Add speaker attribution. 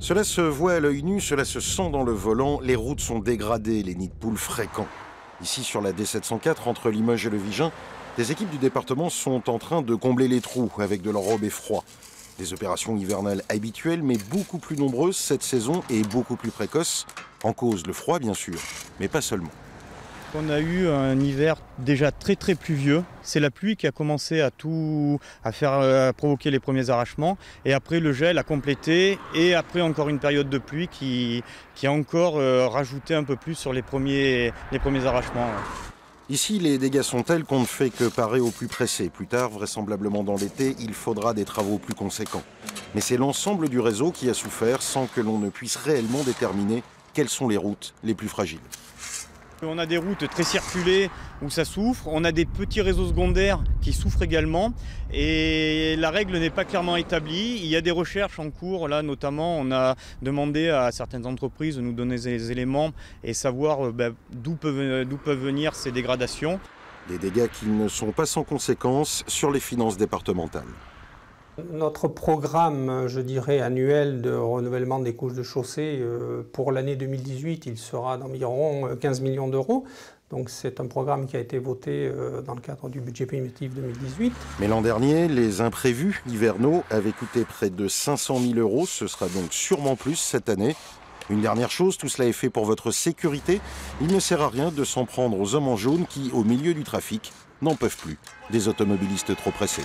Speaker 1: Cela se voit à l'œil nu, cela se sent dans le volant, les routes sont dégradées, les nids de poules fréquents. Ici, sur la D704, entre Limoges et Le Vigein, des équipes du département sont en train de combler les trous avec de l'enrobé froid. Des opérations hivernales habituelles, mais beaucoup plus nombreuses cette saison et beaucoup plus précoces. En cause le froid, bien sûr, mais pas seulement.
Speaker 2: On a eu un hiver déjà très pluvieux. C'est la pluie qui a commencé à provoquer les premiers arrachements. Et après le gel a complété. Et après encore une période de pluie qui a encore rajouté un peu plus sur les premiers arrachements.
Speaker 1: Ici, les dégâts sont tels qu'on ne fait que parer au plus pressé. Plus tard, vraisemblablement dans l'été, il faudra des travaux plus conséquents. Mais c'est l'ensemble du réseau qui a souffert sans que l'on ne puisse réellement déterminer quelles sont les routes les plus fragiles.
Speaker 2: On a des routes très circulées où ça souffre, on a des petits réseaux secondaires qui souffrent également et la règle n'est pas clairement établie. Il y a des recherches en cours, là notamment on a demandé à certaines entreprises de nous donner des éléments et savoir d'où peuvent venir ces dégradations.
Speaker 1: Des dégâts qui ne sont pas sans conséquences sur les finances départementales.
Speaker 3: Notre programme, je dirais, annuel de renouvellement des couches de chaussée, pour l'année 2018, il sera d'environ 15 millions d'euros. Donc c'est un programme qui a été voté dans le cadre du budget primitif 2018.
Speaker 1: Mais l'an dernier, les imprévus hivernaux avaient coûté près de 500 000 euros. Ce sera donc sûrement plus cette année. Une dernière chose, tout cela est fait pour votre sécurité. Il ne sert à rien de s'en prendre aux hommes en jaune qui, au milieu du trafic, n'en peuvent plus. Des automobilistes trop pressés.